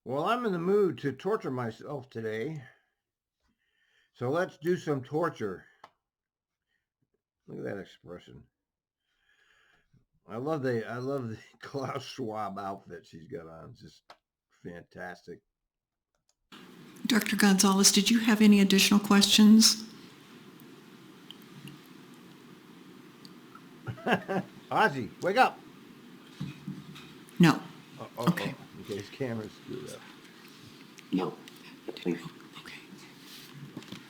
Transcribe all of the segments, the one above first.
Well, I'm in the mood to torture myself today. So let's do some torture. Look at that expression. I love the Klaus Schwab outfit she's got on. It's just fantastic. Dr. Gonzalez, did you have any additional questions? Ozzy, wake up. No. Okay. Okay, his camera's screwed up. No, please. Okay.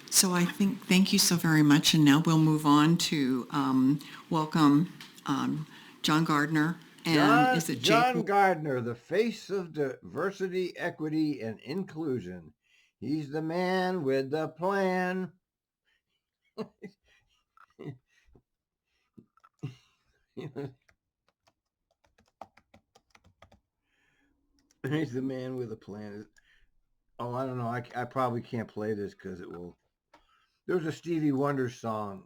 So thank you so very much. And now we'll move on to welcome John Gardner. And is it Jake? John Gardner, the face of diversity, equity, and inclusion. He's the man with the plan. He's the man with a plan. Oh, I don't know. I probably can't play this because it will. There's a Stevie Wonder song.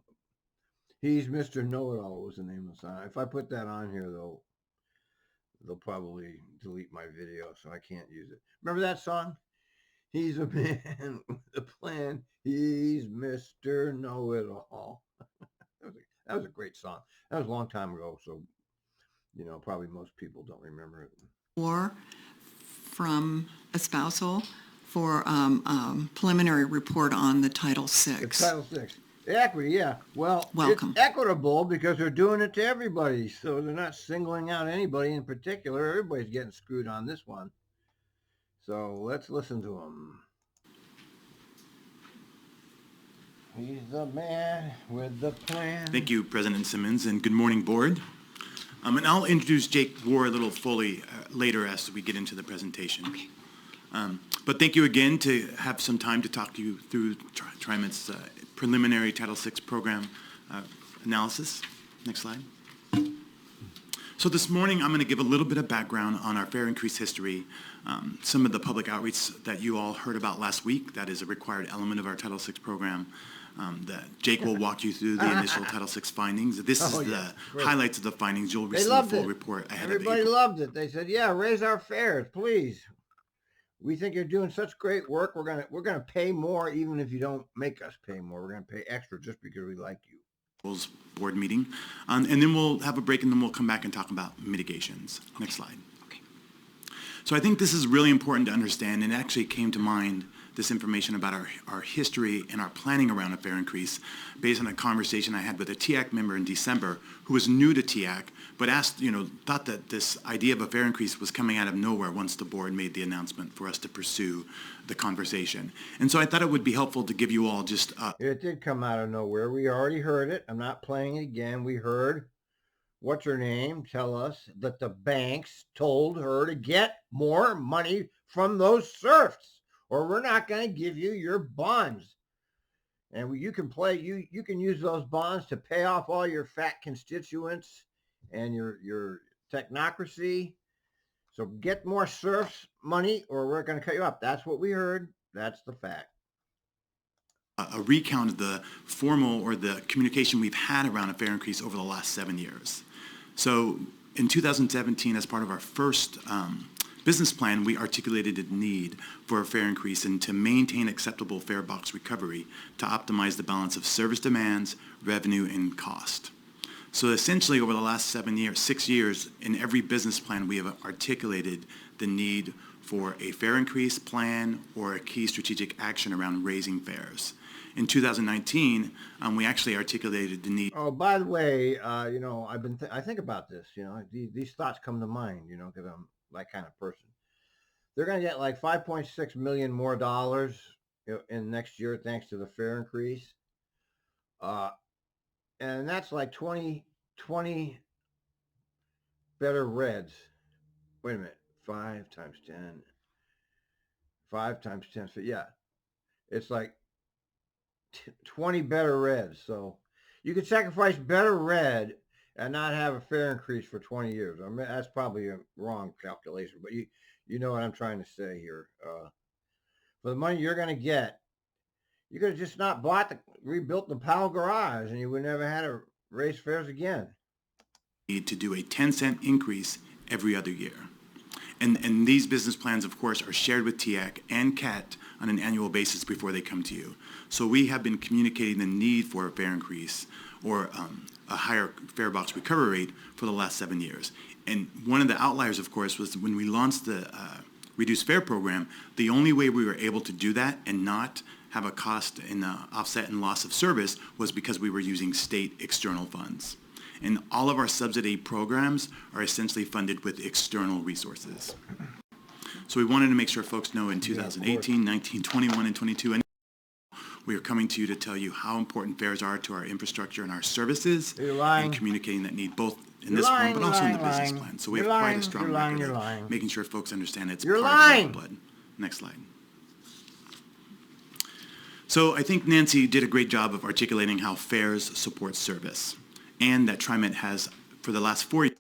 He's Mr. Know-It-All was the name of the song. If I put that on here, they'll probably delete my video, so I can't use it. Remember that song? He's a man with a plan. He's Mr. Know-It-All. That was a great song. That was a long time ago, so probably most people don't remember it. Or from a spousal for preliminary report on the Title VI. It's Title VI. Equity, yeah. Well, welcome. It's equitable because they're doing it to everybody, so they're not singling out anybody in particular. Everybody's getting screwed on this one. So let's listen to him. He's the man with the plan. Thank you, President Simmons, and good morning, Board. And I'll introduce Jake War a little fully later as we get into the presentation. Okay. But thank you again to have some time to talk to you through Trimet's preliminary Title VI program analysis. Next slide. So this morning, I'm going to give a little bit of background on our fare increase history, some of the public outreach that you all heard about last week. That is a required element of our Title VI program. That Jake will walk you through the initial Title VI findings. This is the highlights of the findings. You'll receive a full report ahead of Everybody loved it. They said, "Yeah, raise our fares, please. We think you're doing such great work. We're gonna pay more, even if you don't make us pay more. We're gonna pay extra just because we like you." Board meeting, and then we'll have a break, and then we'll come back and talk about mitigations. Okay. Next slide. Okay. So I think this is really important to understand, and it actually came to mind, this information about our history and our planning around a fare increase based on a conversation I had with a TIAC member in December who was new to TIAC, but thought that this idea of a fare increase was coming out of nowhere once the board made the announcement for us to pursue the conversation. And so I thought it would be helpful to give you all just... It did come out of nowhere. We already heard it. I'm not playing it again. We heard, what's her name, tell us that the banks told her to get more money from those serfs, or we're not going to give you your bonds. And you can use those bonds to pay off all your fat constituents and your technocracy. So get more serfs money or we're going to cut you up. That's what we heard. That's the fact. A recount of the formal or the communication we've had around a fare increase over the last 7 years. So in 2017, as part of our first business plan, we articulated a need for a fare increase and to maintain acceptable fare box recovery to optimize the balance of service demands, revenue, and cost. So essentially, over the last 6 years, in every business plan, we have articulated the need for a fare increase plan or a key strategic action around raising fares. In 2019, we actually articulated the need. Oh, by the way, I think about this. These thoughts come to mind. Because I'm that kind of person. They're going to get like $5.6 million more dollars in next year thanks to the fare increase. And that's like 20 better reds. Wait a minute. 5 times 10. 5 times 10. So yeah, it's like 20 better reds. So you could sacrifice better red and not have a fare increase for 20 years. I mean, that's probably a wrong calculation, but you know what I'm trying to say here. For the money you're going to get, you could have just not rebuilt the Powell garage, and you would never had to raise fares again. Need to do a 10-cent increase every other year. And these business plans, of course, are shared with TIAC and CAT on an annual basis before they come to you. So we have been communicating the need for a fare increase or a higher fare box recovery rate for the last 7 years. And one of the outliers, of course, was when we launched the reduced fare program, the only way we were able to do that and not have a cost and offset and loss of service was because we were using state external funds. And all of our subsidy programs are essentially funded with external resources. So we wanted to make sure folks know in 2018, 19, 21, and 22, and we are coming to you to tell you how important fares are to our infrastructure and our services, and communicating that need both in this form, but also in the business plan. So we have quite a strong record of making sure folks understand it's part of our blood. Next slide. So I think Nancy did a great job of articulating how fares support service, and that Trimet has, for the last 4 years,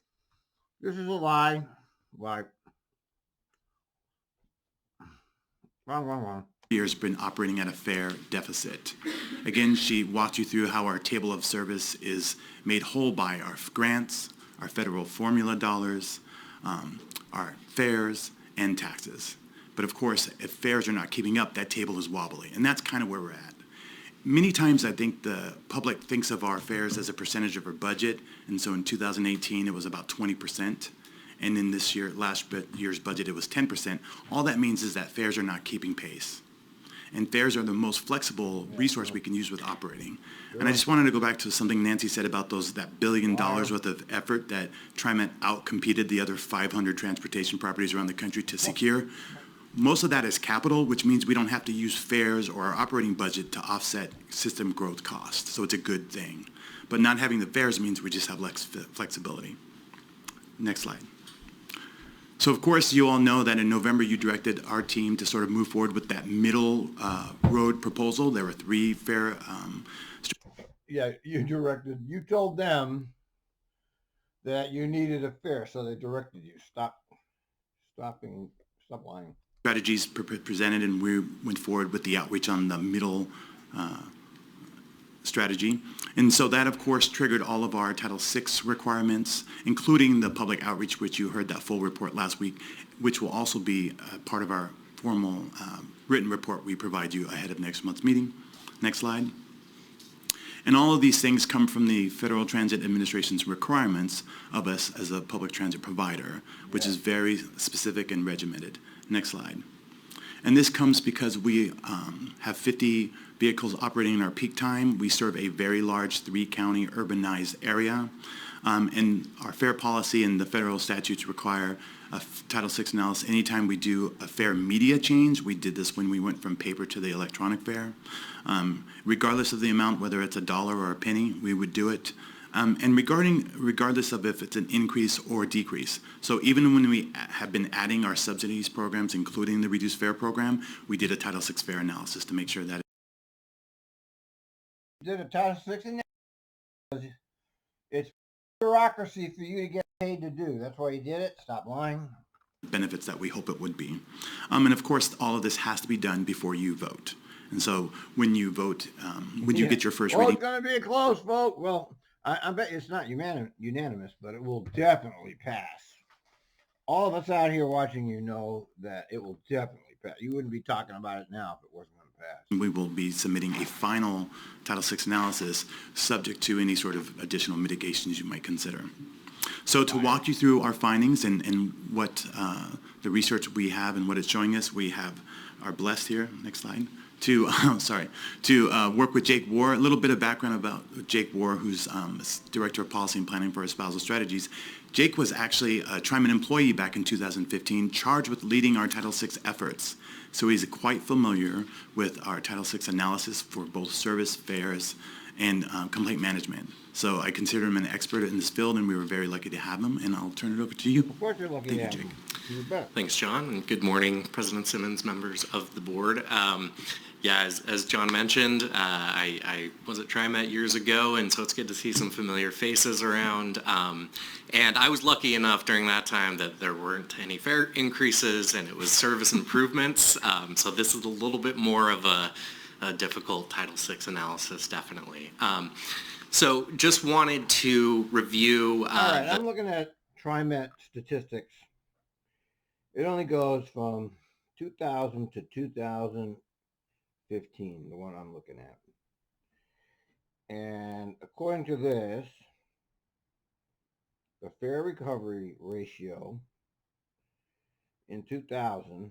This is a lie. Lie. Wrong. years been operating at a fare deficit. Again, she walked you through how our table of service is made whole by our grants, our federal formula dollars, our fares, and taxes. But of course, if fares are not keeping up, that table is wobbly, and that's kind of where we're at. Many times I think the public thinks of our fares as a percentage of our budget, and so in 2018 it was about 20%, and in this year, last year's budget, it was 10%. All that means is that fares are not keeping pace. And fares are the most flexible resource we can use with operating. And I just wanted to go back to something Nancy said about that $1 billion worth of effort that Trimet outcompeted the other 500 transportation properties around the country to secure. Most of that is capital, which means we don't have to use fares or our operating budget to offset system growth costs. So it's a good thing. But not having the fares means we just have less flexibility. Next slide. So of course, you all know that in November you directed our team to sort of move forward with that middle road proposal. There were 3 fare. Yeah, you told them that you needed a fare, so they directed you. Stop lying. Strategies presented, and we went forward with the outreach on the middle strategy. And so that, of course, triggered all of our Title VI requirements, including the public outreach, which you heard that full report last week, which will also be part of our formal written report we provide you ahead of next month's meeting. Next slide. And all of these things come from the Federal Transit Administration's requirements of us as a public transit provider, which is very specific and regimented. Next slide. And this comes because we have 50 vehicles operating in our peak time. We serve a very large 3-county urbanized area. And our fare policy and the federal statutes require a Title VI analysis anytime we do a fare media change. We did this when we went from paper to the electronic fare. Regardless of the amount, whether it's $1 or a penny, we would do it. And regardless of if it's an increase or decrease. So even when we have been adding our subsidies programs, including the reduced fare program, we did a Title VI fare analysis to make sure that Did a Title VI analysis. It's bureaucracy for you to get paid to do. That's why you did it. Stop lying. benefits that we hope it would be. And of course, all of this has to be done before you vote. And so when you vote, when you get your first reading. It's going to be a close vote. Well, I bet it's not unanimous, but it will definitely pass. All of us out here watching you know that it will definitely pass. You wouldn't be talking about it now if it wasn't going to pass. We will be submitting a final Title VI analysis subject to any sort of additional mitigations you might consider. So to walk you through our findings and what the research we have and what it's showing us, we are blessed here. Next slide. To work with Jake War. A little bit of background about Jake War, who's Director of Policy and Planning for Espousal Strategies. Jake was actually a Trimet employee back in 2015, charged with leading our Title VI efforts. So he's quite familiar with our Title VI analysis for both service, fares, and complaint management. So I consider him an expert in this field, and we were very lucky to have him, and I'll turn it over to you. Of course you're lucky to have him. You bet. Thanks, John, and good morning, President Simmons, members of the board. As John mentioned, I was at Trimet years ago, and so it's good to see some familiar faces around. And I was lucky enough during that time that there weren't any fare increases, and it was service improvements. So this is a little bit more of a difficult Title VI analysis, definitely. So just wanted to review. All right, I'm looking at Trimet statistics. It only goes from 2000 to 2015, the one I'm looking at. And according to this, the fare recovery ratio in 2000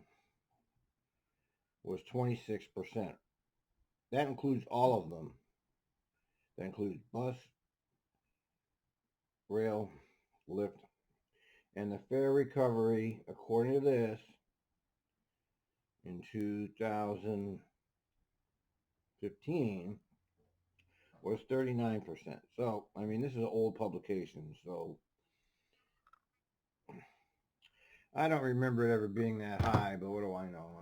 was 26%. That includes all of them. That includes bus, rail, lift, and the fare recovery, according to this, in 2015 was 39%. So, I mean, this is an old publication, so I don't remember it ever being that high, but what do I know?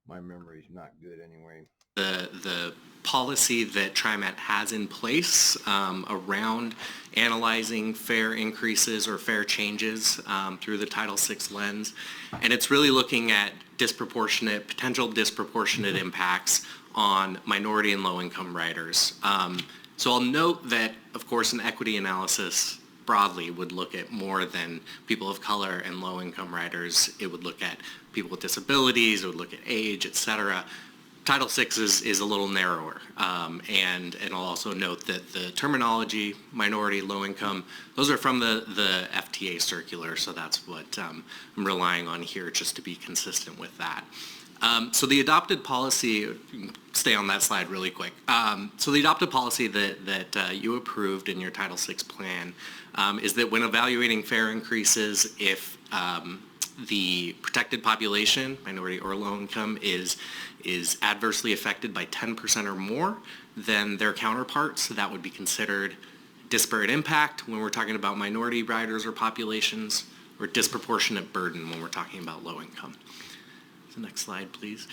My memory's not good anyway. The policy that Trimet has in place around analyzing fare increases or fare changes through the Title VI lens. And it's really looking at potential disproportionate impacts on minority and low-income riders. So I'll note that, of course, an equity analysis broadly would look at more than people of color and low-income riders. It would look at people with disabilities, it would look at age, et cetera. Title VI is a little narrower, and I'll also note that the terminology, minority, low income, those are from the FTA circular, so that's what I'm relying on here just to be consistent with that. So the adopted policy, stay on that slide really quick. So the adopted policy that you approved in your Title VI plan is that when evaluating fare increases, if the protected population, minority or low income, is adversely affected by 10% or more than their counterparts, that would be considered disparate impact when we're talking about minority riders or populations, or disproportionate burden when we're talking about low income. So next slide, please.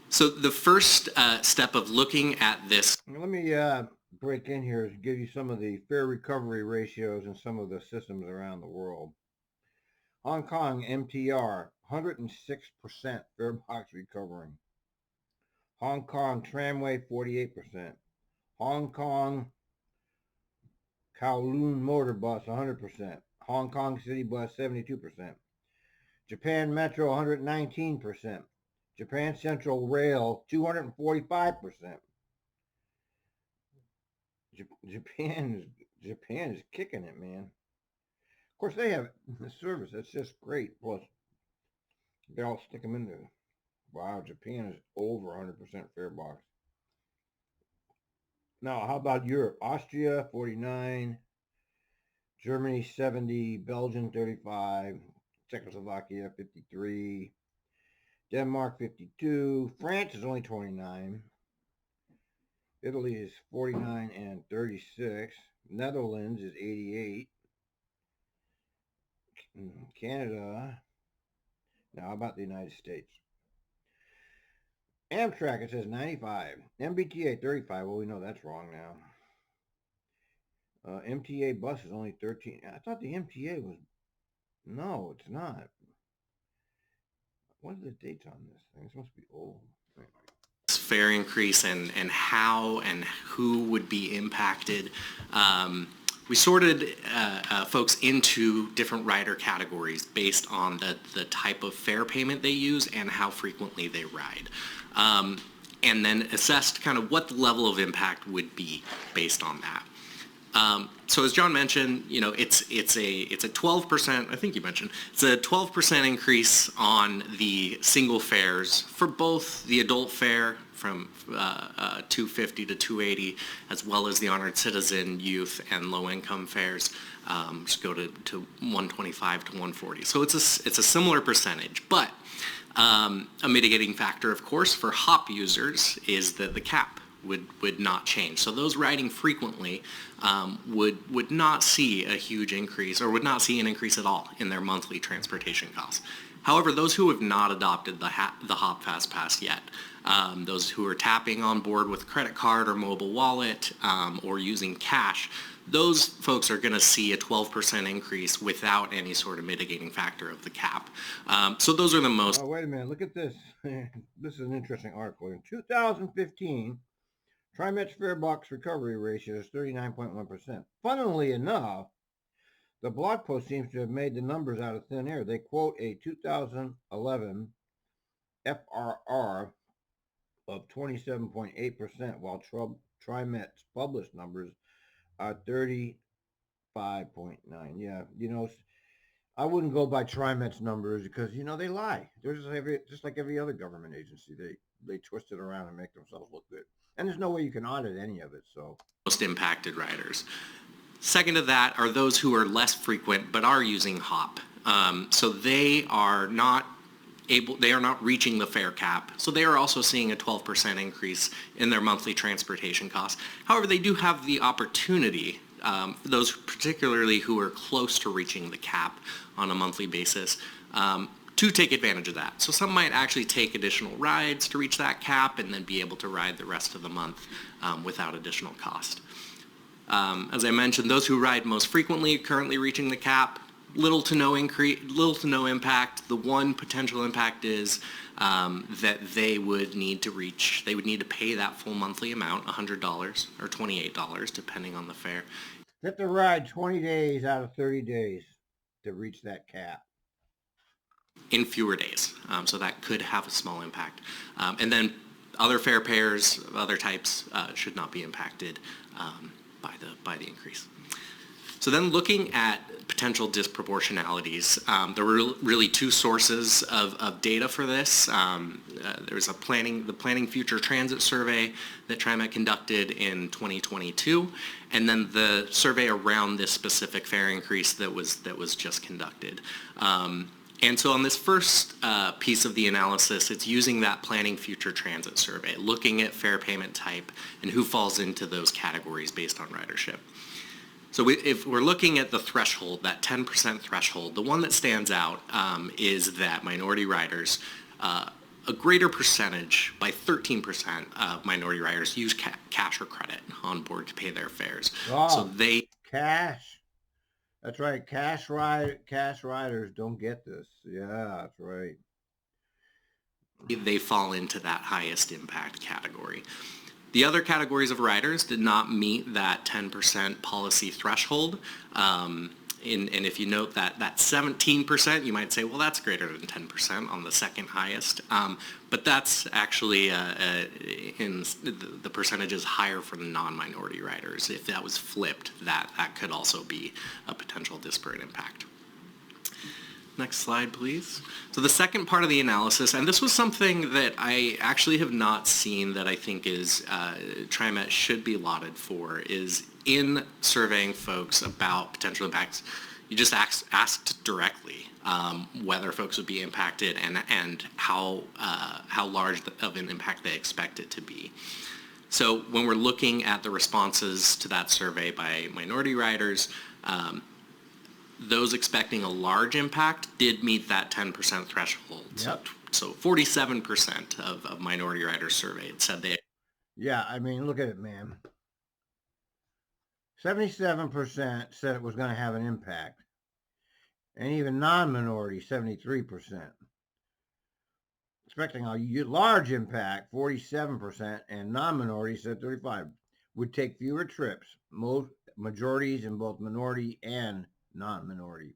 So the first step of looking at this. Let me break in here to give you some of the fare recovery ratios in some of the systems around the world. Hong Kong MTR, 106% fare box recovering. Hong Kong Tramway, 48%. Hong Kong Kowloon Motor Bus, 100%. Hong Kong City Bus, 72%. Japan Metro, 119%. Japan Central Rail, 245%. Japan is kicking it, man. Of course, they have the service. That's just great. Plus, they all stick them in there. Wow, Japan is over 100% fare box. Now, how about Europe? Austria, 49. Germany, 70. Belgium, 35. Czechoslovakia, 53. Denmark, 52. France is only 29. Italy is 49 and 36. Netherlands is 88. Canada. Now, how about the United States? Amtrak, it says 95. MBTA, 35. Well, we know that's wrong now. MTA bus is only 13. I thought the MTA was... No, it's not. What are the dates on this thing? This must be old. Fare increase and how and who would be impacted. We sorted folks into different rider categories based on the type of fare payment they use and how frequently they ride. And then assessed kind of what the level of impact would be based on that. So as John mentioned, you know, it's a 12%, I think you mentioned, it's a 12% increase on the single fares for both the adult fare from $250 to $280, as well as the honored citizen, youth, and low-income fares, just go to $125 to $140. So it's a similar percentage, but a mitigating factor, of course, for HOP users is that the cap would not change. So those riding frequently would not see a huge increase, or would not see an increase at all in their monthly transportation costs. However, those who have not adopted the HOP Fast Pass yet, those who are tapping on board with credit card or mobile wallet or using cash, those folks are going to see a 12% increase without any sort of mitigating factor of the cap. So those are the most... Oh, wait a minute. Look at this. This is an interesting article. In 2015, Trimet's fare box recovery ratio is 39.1%. Funnily enough, The blog post seems to have made the numbers out of thin air. They quote a 2011 FRR of 27.8%, while Trimet's published numbers are 35.9. Yeah, I wouldn't go by Trimet's numbers because they lie. They're just like every other government agency. They twist it around and make themselves look good. And there's no way you can audit any of it. So most impacted riders. Second to that are those who are less frequent but are using HOP. So they are not reaching the fare cap. So they are also seeing a 12% increase in their monthly transportation costs. However, they do have the opportunity, those particularly who are close to reaching the cap on a monthly basis, to take advantage of that. So some might actually take additional rides to reach that cap and then be able to ride the rest of the month without additional cost. As I mentioned, those who ride most frequently currently reaching the cap, little to no impact. The one potential impact is that they would need to pay that full monthly amount, $100 or $28, depending on the fare. They have to ride 20 days out of 30 days to reach that cap. In fewer days, so that could have a small impact. And then other fare payers of other types should not be impacted by the increase. So then looking at potential disproportionalities, there were really two sources of data for this. There was the Planning Future Transit Survey that Trimet conducted in 2022, and then the survey around this specific fare increase that was just conducted. And so on this first piece of the analysis, it's using that Planning Future Transit Survey, looking at fare payment type and who falls into those categories based on ridership. So if we're looking at the threshold, that 10% threshold, the one that stands out is that minority riders, a greater percentage, by 13% of minority riders use cash or credit on board to pay their fares. Oh, so cash. That's right. Cash riders don't get this. Yeah, that's right. They fall into that highest impact category. The other categories of riders did not meet that 10% policy threshold. And if you note that 17%, you might say, well, that's greater than 10% on the second highest. But that's actually in the percentage is higher for the non-minority riders. If that was flipped, that could also be a potential disparate impact. Next slide, please. So the second part of the analysis, and this was something that I actually have not seen that I think is Trimet should be lauded for, is in surveying folks about potential impacts, you just asked directly whether folks would be impacted and how large of an impact they expect it to be. So when we're looking at the responses to that survey by minority riders, those expecting a large impact did meet that 10% threshold. Yep. So 47% of minority riders surveyed said they... Yeah, I mean, look at it, man. 77% said it was going to have an impact. And even non-minority, 73%. Expecting a large impact, 47%, and non-minority said 35%. Would take fewer trips. Most majorities in both minority and non-minority.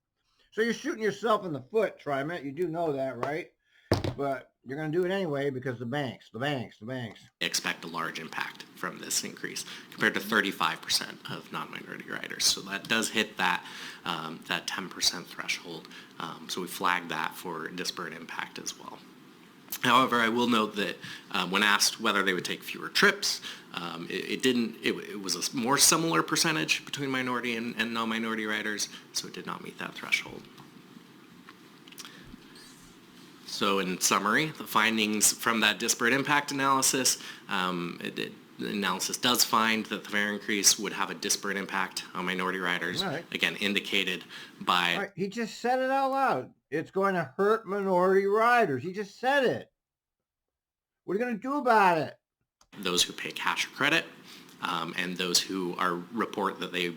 So you're shooting yourself in the foot, Trimet. You do know that, right? But you're going to do it anyway because the banks. expect a large impact from this increase compared to 35% of non-minority riders. So that does hit that 10% threshold. So we flagged that for disparate impact as well. However, I will note that when asked whether they would take fewer trips, it was a more similar percentage between minority and non-minority riders, so it did not meet that threshold. So in summary, the findings from that disparate impact analysis, the analysis does find that the fare increase would have a disparate impact on minority riders, right. Again, indicated by... Right. He just said it out loud. It's going to hurt minority riders. He just said it. What are you going to do about it? Those who pay cash or credit, and those who report that they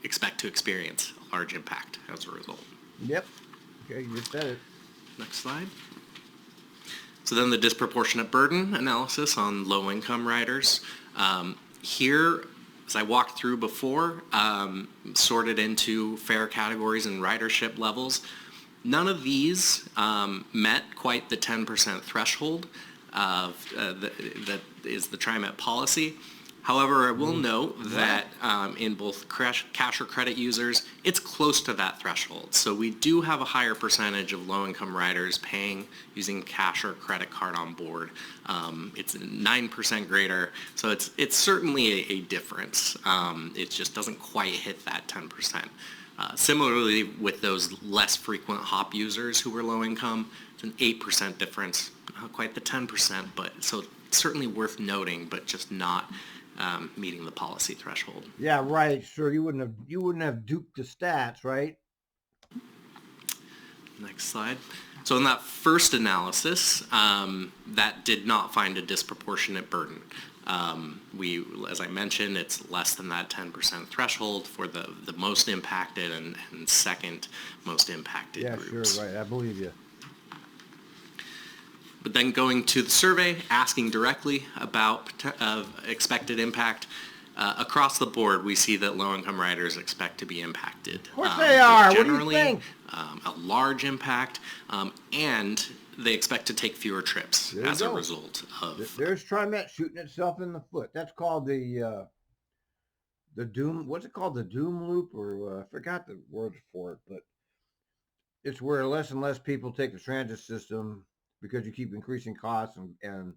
expect to experience a large impact as a result. Yep. Okay, you just said it. Next slide. So then the disproportionate burden analysis on low-income riders. Here, as I walked through before, sorted into fare categories and ridership levels. None of these met quite the 10% threshold that is the Trimet policy. However, I will note that in both cash or credit users, it's close to that threshold. So we do have a higher percentage of low-income riders paying using cash or credit card on board. It's 9% greater, so it's certainly a difference. It just doesn't quite hit that 10%. Similarly, with those less frequent hop users who were low income, it's an 8% difference, not quite the 10%, but so certainly worth noting, but just not meeting the policy threshold. Yeah, right. Sure, you wouldn't have duped the stats, right? Next slide. So in that first analysis, that did not find a disproportionate burden. As I mentioned, it's less than that 10% threshold for the most impacted and second most impacted groups. Sure, right. I believe you. But then going to the survey, asking directly about expected impact, across the board, we see that low-income riders expect to be impacted. Of course they are. Generally, what do you think? A large impact, and they expect to take fewer trips as a result of. There's Trimet shooting itself in the foot. That's called the doom. What's it called? The doom loop, or I forgot the word for it, but it's where less and less people take the transit system because you keep increasing costs and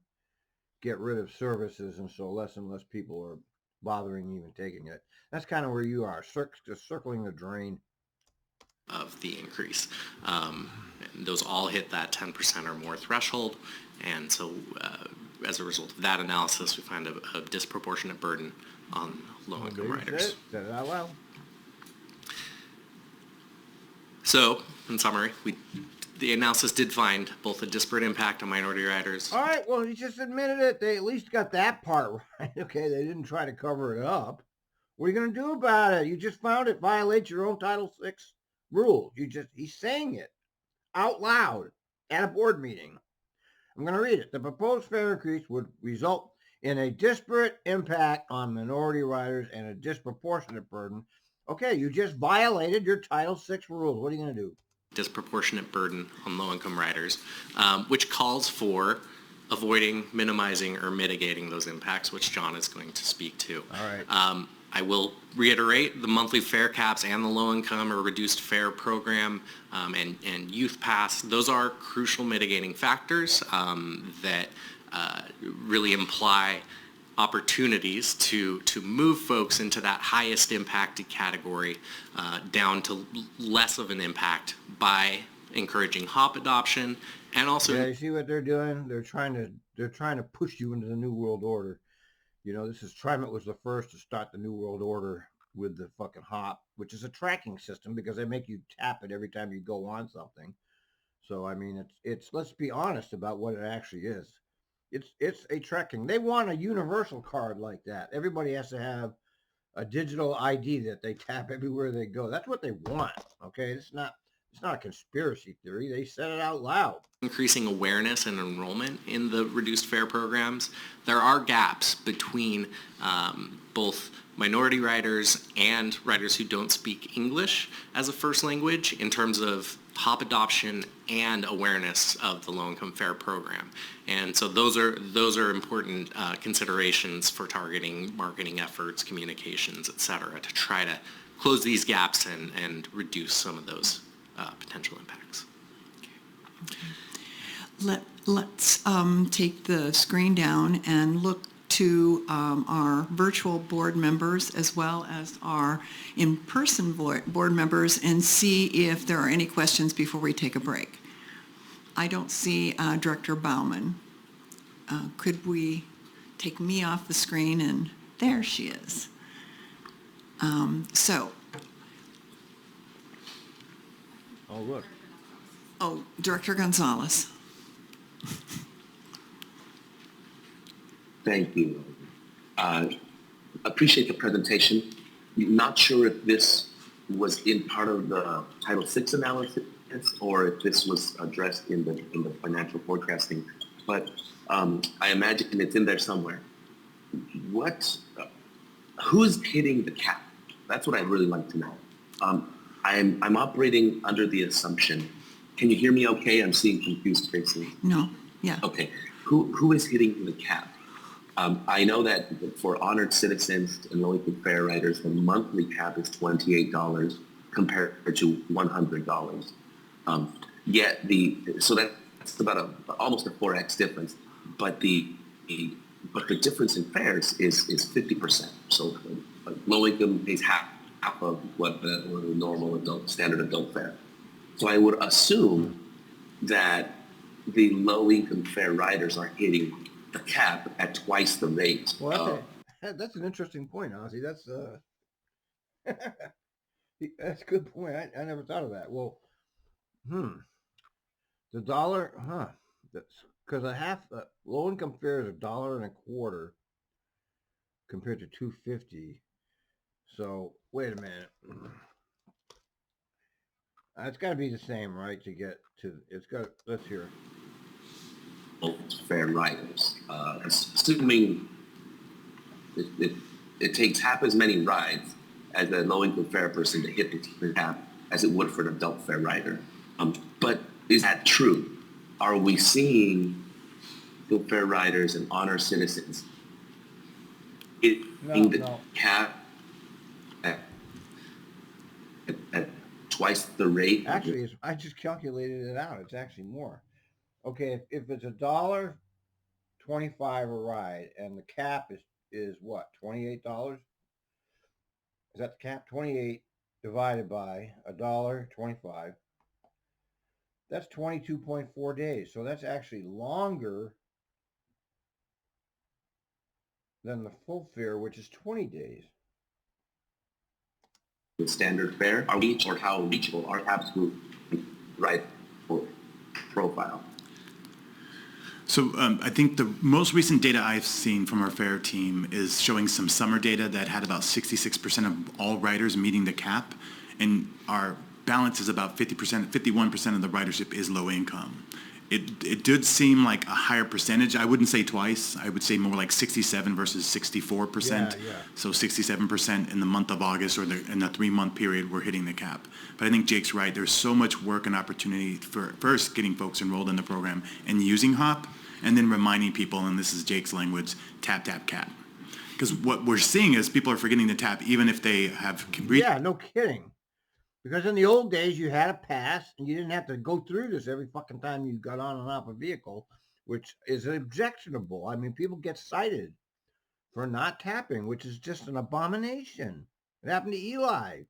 get rid of services, and so less and less people are bothering even taking it. That's kind of where you are, just circling the drain Of the increase. And those all hit that 10% or more threshold, and so as a result of that analysis, we find a disproportionate burden on low-income riders. Said it out loud. So, in summary, the analysis did find both a disparate impact on minority riders. All right, well, you just admitted it. They at least got that part right. Okay, they didn't try to cover it up. What are you going to do about it? You just found it violates your own Title VI rules. He's saying it out loud at a board meeting. I'm going to read it. The proposed fare increase would result in a disparate impact on minority riders and a disproportionate burden. Okay, you just violated your Title VI rules. What are you going to do? Disproportionate burden on low-income riders, which calls for avoiding, minimizing, or mitigating those impacts, which John is going to speak to. All right. I will reiterate the monthly fare caps and the low-income or reduced fare program and youth pass. Those are crucial mitigating factors that really imply opportunities to move folks into that highest impacted category down to less of an impact by encouraging hop adoption and also. Yeah, you see what they're doing? They're trying to push you into the New World Order. You know, Trimet was the first to start the New World Order with the fucking hop, which is a tracking system because they make you tap it every time you go on something. So I mean, it's let's be honest about what it actually is. It's a tracking. They want a universal card like that. Everybody has to have a digital ID that they tap everywhere they go. That's what they want. Okay, it's not a conspiracy theory. They said it out loud. Increasing awareness and enrollment in the reduced fare programs. There are gaps between both minority riders and riders who don't speak English as a first language in terms of hop adoption and awareness of the low-income fare program. And so those are important considerations for targeting marketing efforts, communications, et cetera, to try to close these gaps and reduce some of those potential impacts. Let's take the screen down and look to our virtual board members as well as our in-person board members and see if there are any questions before we take a break. I don't see Director Bauman. Could we take me off the screen? And there she is. Oh, look. Oh, Director Gonzalez. Thank you. Appreciate the presentation. Not sure if this was in part of the Title VI analysis or if this was addressed in the financial forecasting, but I imagine it's in there somewhere. What who's hitting the cap? That's what I'd really like to know. I'm operating under the assumption. Can you hear me okay? I'm seeing confused faces. No, yeah. Okay. Who is hitting the cap? I know that for honored citizens and low-income fare riders, the monthly cap is $28 compared to $100. Yet so that's about almost a 4x difference. But the difference in fares is 50%. So low income pays half of what a normal standard adult fare. So I would assume that the low income fare riders are hitting the cap at twice the rate. Well, that's an interesting point, Ozzy. That's that's a good point. I never thought of that. Well, the dollar, That's because low income fare is $1.25 compared to $2.50. So wait a minute. It's got to be the same, right? To get to it's got. Let's hear it. Fare riders, assuming it takes half as many rides as a low-income fare person to hit the cap as it would for an adult fare rider. But is that true? Are we seeing the fare riders and honor citizens hitting the cap at twice the rate? Actually, I just calculated it out. It's actually more. Okay, if it's $1.25 a ride, and the cap is what, $28? Is that the cap? 28 divided by $1.25. That's 22.4 days. So that's actually longer than the full fare, which is 20 days. The standard fare, or how reachable our absolute right profile? So I think the most recent data I've seen from our fare team is showing some summer data that had about 66% of all riders meeting the cap, and our balance is about 50%, 51% of the ridership is low income. It did seem like a higher percentage. I wouldn't say twice. I would say more like 67 versus 64%. Yeah. So 67% in the month of August or in the 3-month period, we're hitting the cap. But I think Jake's right. There's so much work and opportunity for first getting folks enrolled in the program and using HOP, and then reminding people, and this is Jake's language, tap, tap, cap. Because what we're seeing is people are forgetting to tap even if they have reached. Yeah, no kidding. Because in the old days, you had a pass, and you didn't have to go through this every fucking time you got on and off a vehicle, which is objectionable. I mean, people get cited for not tapping, which is just an abomination. It happened to Eli.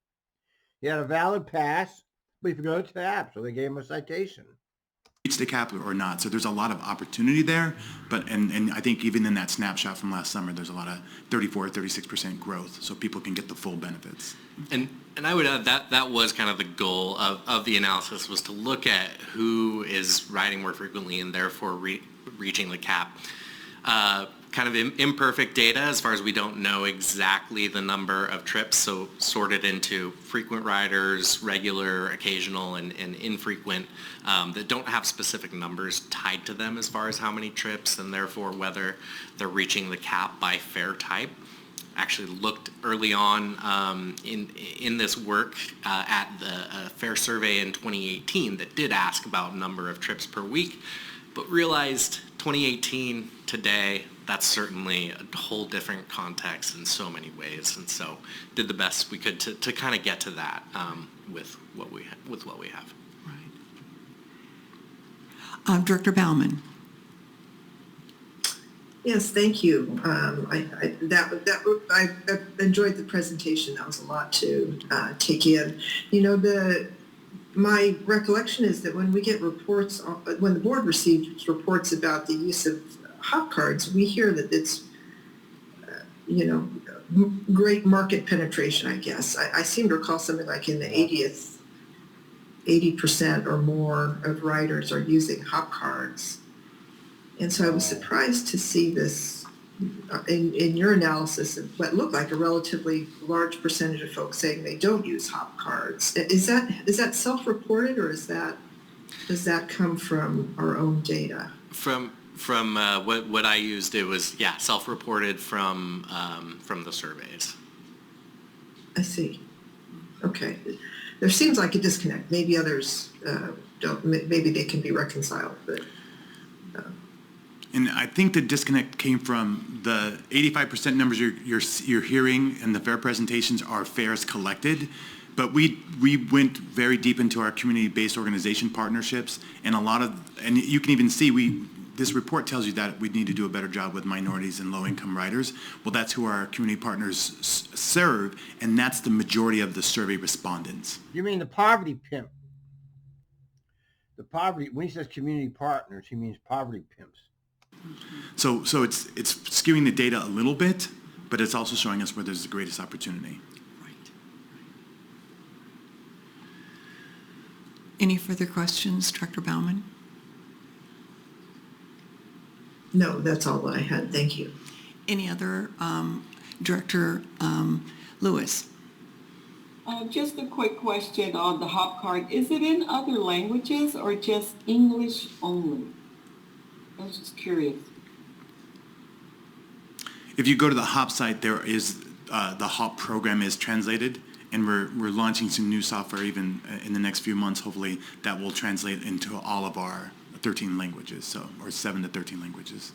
He had a valid pass, but he forgot to tap, so they gave him a citation. The cap or not. So there's a lot of opportunity there, but and I think even in that snapshot from last summer, there's a lot of 36% growth, so people can get the full benefits. And I would add that was kind of the goal of the analysis, was to look at who is riding more frequently and therefore reaching the cap. Kind of imperfect data as far as we don't know exactly the number of trips, so sorted into frequent riders, regular, occasional, and infrequent, that don't have specific numbers tied to them as far as how many trips and therefore whether they're reaching the cap by fare type. Actually looked early on in this work at the fare survey in 2018 that did ask about number of trips per week, but realized 2018 today, that's certainly a whole different context in so many ways, and so did the best we could to kind of get to that with what we have. Right. Director Bauman. Yes, thank you. I enjoyed the presentation. That was a lot to take in. You know, my recollection is that when we get reports, when the board receives reports about the use of hop cards, we hear that it's, great market penetration, I guess. I seem to recall something like in the 80% or more of riders are using hop cards. And so I was surprised to see this in your analysis of what looked like a relatively large percentage of folks saying they don't use hop cards. Is that self-reported, or does that come from our own data? From from what I used, it was, self-reported from the surveys. I see. Okay. There seems like a disconnect. Maybe others don't. Maybe they can be reconciled, but. And I think the disconnect came from the 85% numbers you're hearing, and the fair presentations are fairs collected. But we went very deep into our community-based organization partnerships, and you can even see this report tells you that we need to do a better job with minorities and low-income riders. Well, that's who our community partners serve, and that's the majority of the survey respondents. You mean the poverty pimp? The poverty, when he says community partners, he means poverty pimps. So it's skewing the data a little bit, but it's also showing us where there's the greatest opportunity. Right. Any further questions, Director Bauman? No, that's all I had. Thank you. Any other, Director Lewis? Just a quick question on the HOP card. Is it in other languages or just English only? I was just curious. If you go to the HOP site, there is the HOP program is translated, and we're launching some new software even in the next few months, hopefully, that will translate into all of our 13 languages, or 7 to 13 languages.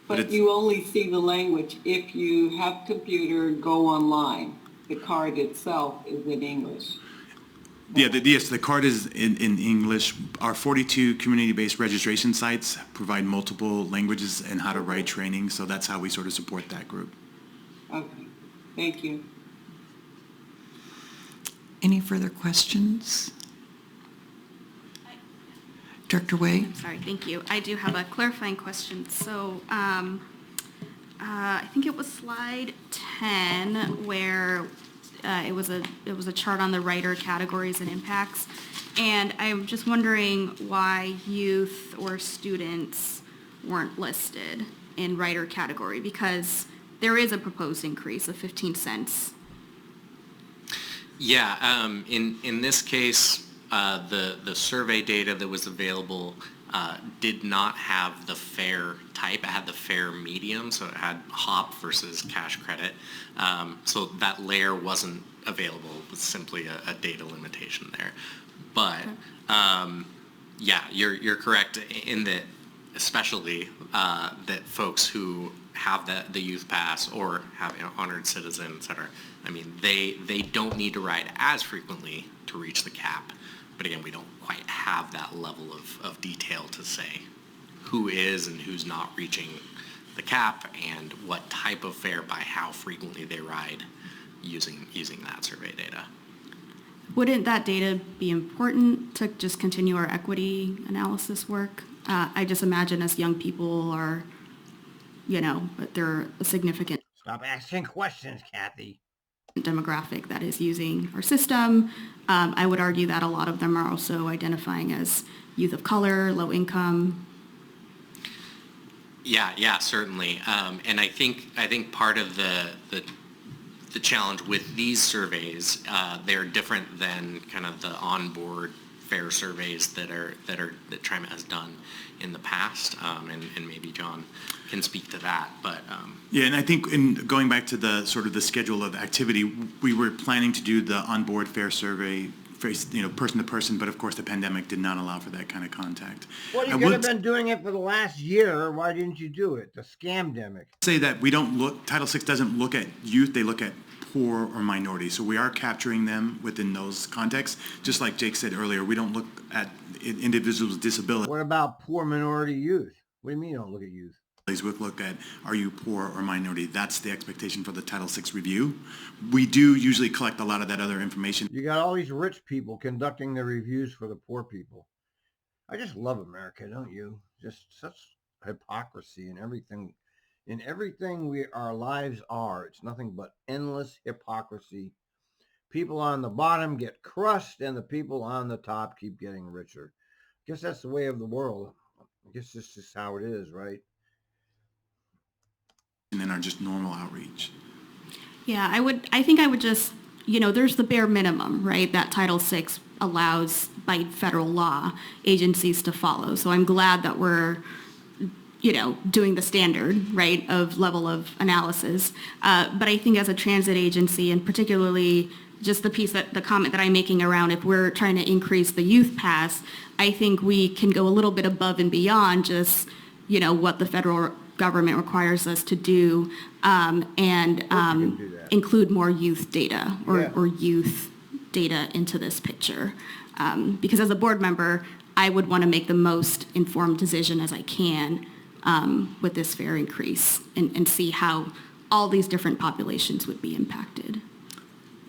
But you only see the language if you have computer, go online. The card itself is in English. Yeah, yes, the card is in English. Our 42 community-based registration sites provide multiple languages and how to write training, so that's how we sort of support that group. Okay, thank you. Any further questions? Director Way? Sorry, thank you. I do have a clarifying question. So I think it was slide 10 where it was a chart on the writer categories and impacts. And I'm just wondering why youth or students weren't listed in writer category, because there is a proposed increase of 15 cents. Yeah, in this case, the survey data that was available did not have the fare type. It had the fare medium, so it had HOP versus cash credit. So that layer wasn't available. It was simply a data limitation there. But yeah, you're correct in that, especially that folks who have the youth pass or have honored citizen, et cetera, I mean, they don't need to ride as frequently to reach the cap. But again, we don't quite have that level of detail to say who is and who's not reaching the cap and what type of fare by how frequently they ride using that survey data. Wouldn't that data be important to just continue our equity analysis work? I just imagine as young people are, they're a significant Stop asking questions, Kathy. demographic that is using our system. I would argue that a lot of them are also identifying as youth of color, low income. Yeah, certainly. And I think part of the challenge with these surveys, they're different than kind of the onboard fare surveys that Trimet has done in the past, and maybe John can speak to that. But yeah, and I think in going back to the sort of the schedule of activity, we were planning to do the onboard fare survey, person to person, but of course the pandemic did not allow for that kind of contact. Well, you could have been doing it for the last year. Why didn't you do it? The scamdemic. Say that we don't look, Title VI doesn't look at youth, they look at poor or minority. So we are capturing them within those contexts. Just like Jake said earlier, we don't look at individuals with disabilities. What about poor minority youth? What do you mean you don't look at youth? We look at, are you poor or minority? That's the expectation for the Title VI review. We do usually collect a lot of that other information. You got all these rich people conducting the reviews for the poor people. I just love America, don't you? Just such hypocrisy in everything. In everything our lives are, it's nothing but endless hypocrisy. People on the bottom get crushed and the people on the top keep getting richer. I guess that's the way of the world. I guess this is just how it is, right? And then our just normal outreach. Yeah, I think I would just, there's the bare minimum, right? That Title VI allows by federal law agencies to follow. So I'm glad that we're, doing the standard, right, of level of analysis. But I think as a transit agency, and particularly just the comment that I'm making around if we're trying to increase the youth pass, I think we can go a little bit above and beyond just, what the federal government requires us to do, and do that. include more youth data Yeah. or youth data into this picture. Because as a board member, I would want to make the most informed decision as I can with this fare increase and see how all these different populations would be impacted.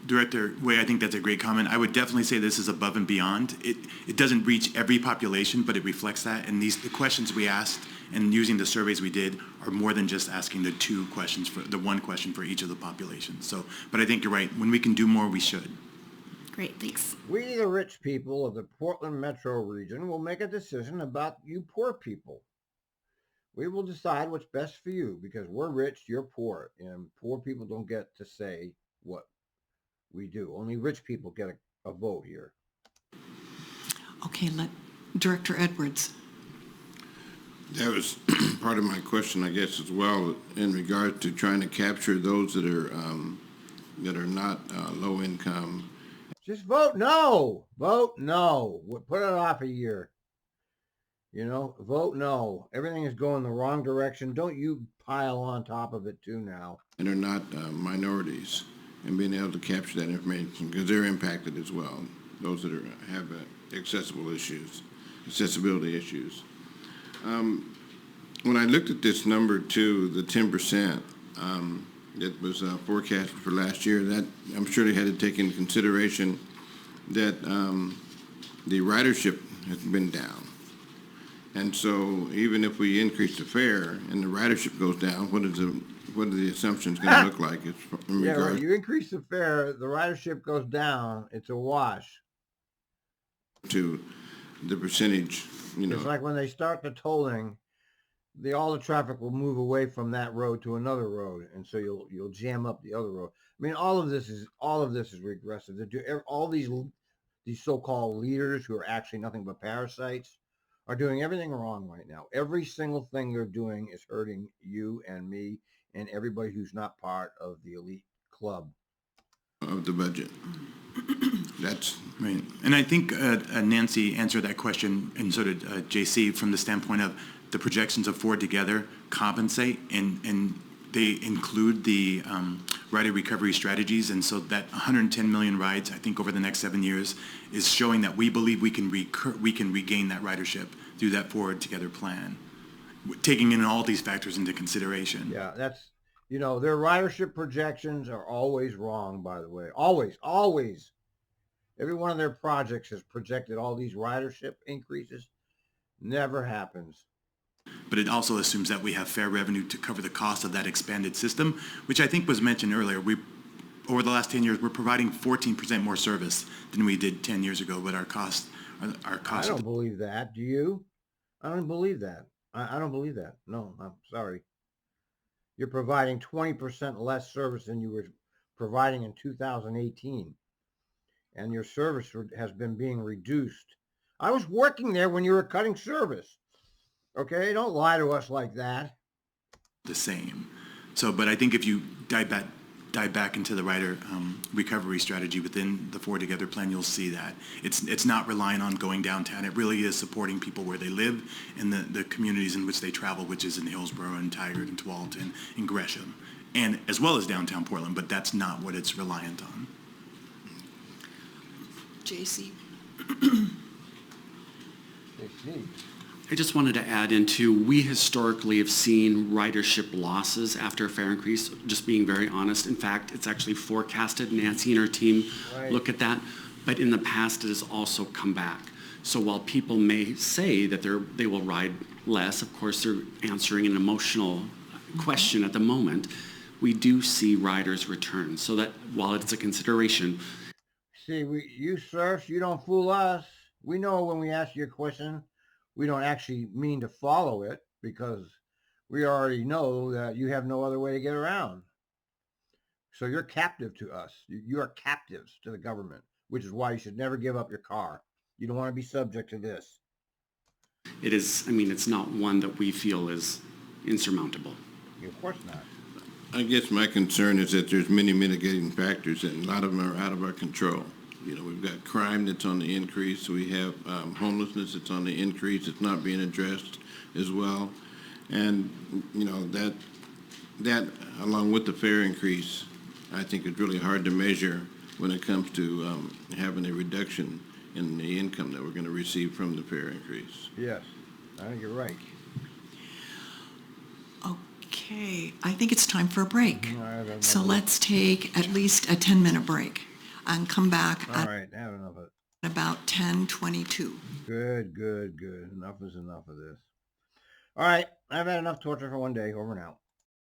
Director Way, I think that's a great comment. I would definitely say this is above and beyond. It doesn't reach every population, but it reflects that. And the questions we asked and using the surveys we did are more than just asking the one question for each of the populations. So, but I think you're right. When we can do more, we should. Great, thanks. We, the rich people of the Portland metro region, will make a decision about you poor people. We will decide what's best for you because we're rich, you're poor, and poor people don't get to say what we do. Only rich people get a vote here. Okay, Director Edwards. That was part of my question, I guess, as well, in regard to trying to capture those that are not low income. Just vote no. Vote no. Put it off a year. Vote no. Everything is going the wrong direction. Don't you pile on top of it too now. And are not minorities, and being able to capture that information because they're impacted as well. Those that have accessibility issues. When I looked at this number too, the 10% that was forecasted for last year, that I'm sure they had to take into consideration that the ridership has been down. And so even if we increase the fare and the ridership goes down, what are the assumptions going to look like? Yeah, right. You increase the fare, the ridership goes down. It's a wash. To the percentage, It's like when they start the tolling, all the traffic will move away from that road to another road, and so you'll jam up the other road. I mean, all of this is regressive. All these so-called leaders who are actually nothing but parasites are doing everything wrong right now. Every single thing they're doing is hurting you and me and everybody who's not part of the elite club of the budget. That's right. And I think Nancy answered that question, and so did JC, from the standpoint of the projections of Ford Together compensate, and they include the rider recovery strategies. And so that 110 million rides, I think, over the next 7 years is showing that we believe we can regain that ridership through that Ford Together plan, taking in all these factors into consideration. Yeah, that's, their ridership projections are always wrong, by the way. Always, always. Every one of their projects has projected all these ridership increases. Never happens. But it also assumes that we have fair revenue to cover the cost of that expanded system, which I think was mentioned earlier. Over the last 10 years, we're providing 14% more service than we did 10 years ago, but our cost. I don't believe that. Do you? I don't believe that. I don't believe that. No, I'm sorry. You're providing 20% less service than you were providing in 2018. And your service has been being reduced. I was working there when you were cutting service. Okay, don't lie to us like that. The same. So, but I think if you dive back into the rider recovery strategy within the Ford Together plan, you'll see that it's not relying on going downtown. It really is supporting people where they live and the communities in which they travel, which is in Hillsborough and Tigard and Tualatin and Gresham, and as well as downtown Portland. But that's not what it's reliant on. JC. I just wanted to add into, we historically have seen ridership losses after a fare increase, just being very honest. In fact, it's actually forecasted. Nancy and her team look at that. But in the past, it has also come back. So while people may say that they will ride less, of course, they're answering an emotional question at the moment, we do see riders return. So that while it's a consideration. See, you serfs, you don't fool us. We know when we ask you a question, we don't actually mean to follow it because we already know that you have no other way to get around. So you're captive to us. You are captives to the government, which is why you should never give up your car. You don't want to be subject to this. it is, I mean, it's not one that we feel is insurmountable. Of course not. I guess my concern is that there's many mitigating factors, and a lot of them are out of our control. You know, we've got crime that's on the increase. We have homelessness that's on the increase. It's not being addressed as well. And, you know, that along with the fare increase, I think is really hard to measure when it comes to having a reduction in the income that we're going to receive from the fare increase. Yes, I think you're right. Okay, I think it's time for a break. All right, So let's take at least a 10-minute break and come back All at right, have enough of it. about 10:22. Good. Enough is enough of this. All right, I've had enough torture for one day. Over and out.